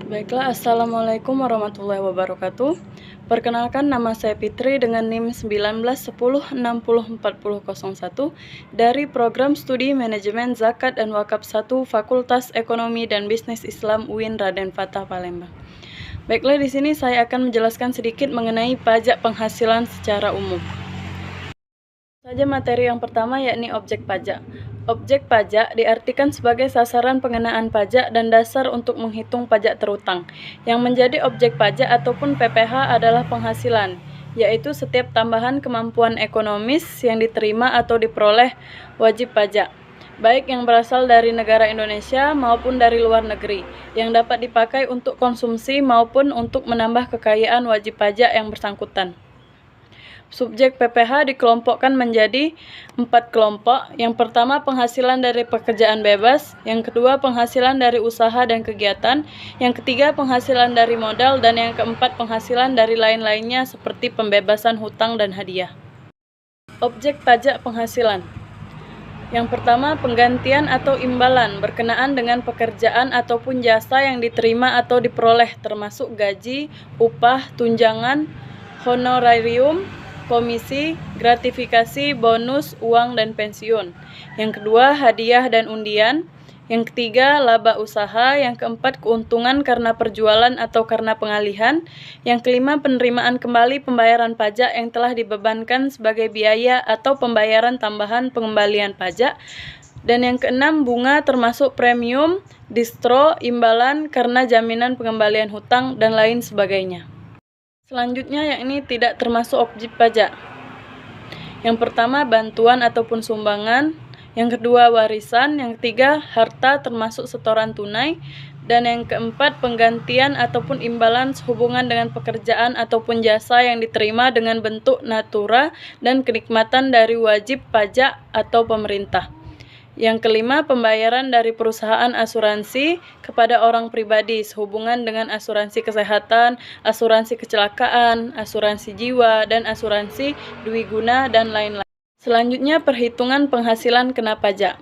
Baiklah, Assalamualaikum warahmatullahi wabarakatuh. Perkenalkan, nama saya Fitri dengan NIM 1910604001 dari Program Studi Manajemen Zakat dan Wakaf 1 Fakultas Ekonomi dan Bisnis Islam UIN Raden Fatah Palembang. Baiklah, di sini saya akan menjelaskan sedikit mengenai pajak penghasilan secara umum. Saja materi yang pertama, yakni objek pajak. Objek pajak diartikan sebagai sasaran pengenaan pajak dan dasar untuk menghitung pajak terutang. Yang menjadi objek pajak ataupun PPh adalah penghasilan, yaitu setiap tambahan kemampuan ekonomis yang diterima atau diperoleh wajib pajak, baik yang berasal dari negara Indonesia maupun dari luar negeri, yang dapat dipakai untuk konsumsi maupun untuk menambah kekayaan wajib pajak yang bersangkutan. Subjek PPh dikelompokkan menjadi 4 kelompok. Yang pertama, penghasilan dari pekerjaan bebas. Yang kedua, penghasilan dari usaha dan kegiatan. Yang ketiga, penghasilan dari modal. Dan yang keempat, penghasilan dari lain-lainnya seperti pembebasan hutang dan hadiah. Objek pajak penghasilan. Yang pertama, penggantian atau imbalan berkenaan dengan pekerjaan ataupun jasa yang diterima atau diperoleh, termasuk gaji, upah, tunjangan, honorarium, komisi, gratifikasi, bonus, uang, dan pensiun. Yang kedua, hadiah dan undian. Yang ketiga, laba usaha. Yang keempat, keuntungan karena perjualan atau karena pengalihan. Yang kelima, penerimaan kembali pembayaran pajak yang telah dibebankan sebagai biaya atau pembayaran tambahan pengembalian pajak. Dan yang keenam, bunga termasuk premium, distro, imbalan karena jaminan pengembalian hutang, dan lain sebagainya. Selanjutnya, yakni tidak termasuk objek pajak. Yang pertama, bantuan ataupun sumbangan. Yang kedua, warisan. Yang ketiga, harta termasuk setoran tunai. Dan yang keempat, penggantian ataupun imbalan sehubungan dengan pekerjaan ataupun jasa yang diterima dengan bentuk natura dan kenikmatan dari wajib pajak atau pemerintah. Yang kelima, pembayaran dari perusahaan asuransi kepada orang pribadi sehubungan dengan asuransi kesehatan, asuransi kecelakaan, asuransi jiwa, dan asuransi dwiguna, dan lain-lain. Selanjutnya, perhitungan penghasilan kena pajak.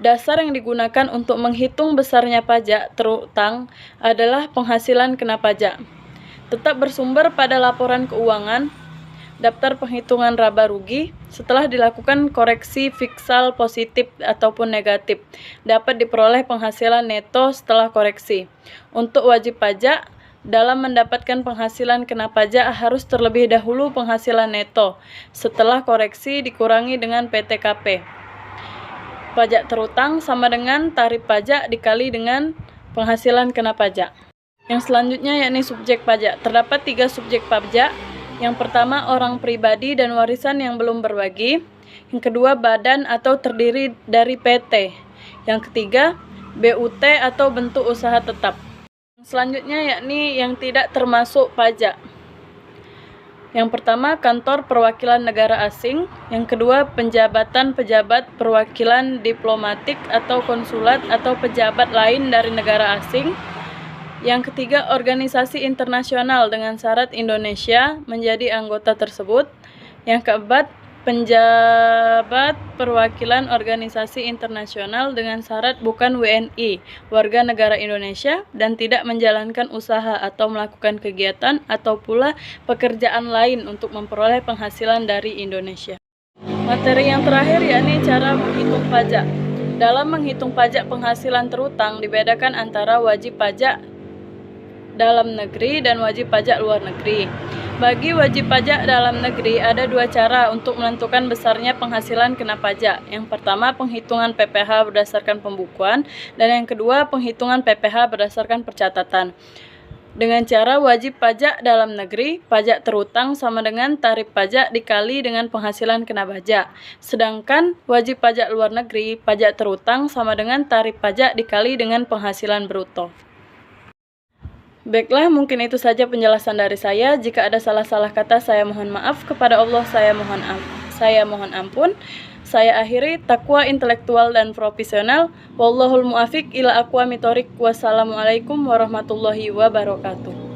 Dasar yang digunakan untuk menghitung besarnya pajak terutang adalah penghasilan kena pajak. Tetap bersumber pada laporan keuangan, daftar penghitungan raba rugi. Setelah dilakukan koreksi fiskal positif ataupun negatif, dapat diperoleh penghasilan neto setelah koreksi. Untuk wajib pajak, dalam mendapatkan penghasilan kena pajak harus terlebih dahulu penghasilan neto, setelah koreksi dikurangi dengan PTKP. Pajak terutang sama dengan tarif pajak dikali dengan penghasilan kena pajak. Yang selanjutnya, yakni subjek pajak. Terdapat 3 subjek pajak. Yang pertama, orang pribadi dan warisan yang belum berbagi. Yang kedua, badan atau terdiri dari PT. Yang ketiga, BUT atau bentuk usaha tetap. Selanjutnya, yakni yang tidak termasuk pajak. Yang pertama, kantor perwakilan negara asing. Yang kedua, pejabat perwakilan diplomatik atau konsulat atau pejabat lain dari negara asing. Yang ketiga, organisasi internasional dengan syarat Indonesia menjadi anggota tersebut. Yang keempat, penjabat perwakilan organisasi internasional dengan syarat bukan WNI, warga negara Indonesia, dan tidak menjalankan usaha atau melakukan kegiatan atau pula pekerjaan lain untuk memperoleh penghasilan dari Indonesia. Materi yang terakhir, yakni cara menghitung pajak. Dalam menghitung pajak penghasilan terutang dibedakan antara wajib pajak dalam negeri dan wajib pajak luar negeri. Bagi wajib pajak dalam negeri ada 2 cara untuk menentukan besarnya penghasilan kena pajak. Yang pertama, penghitungan PPh berdasarkan pembukuan, dan yang kedua, penghitungan PPh berdasarkan percatatan. Dengan cara wajib pajak dalam negeri, pajak terutang sama dengan tarif pajak dikali dengan penghasilan kena pajak. Sedangkan wajib pajak luar negeri, pajak terutang sama dengan tarif pajak dikali dengan penghasilan bruto. Baiklah, mungkin itu saja penjelasan dari saya. Jika ada salah-salah kata, saya mohon maaf. Kepada Allah, saya mohon ampun. Saya akhiri, takwa intelektual dan profesional. Wallahul muafiq ila aqwamit thoriq. Wassalamualaikum warahmatullahi wabarakatuh.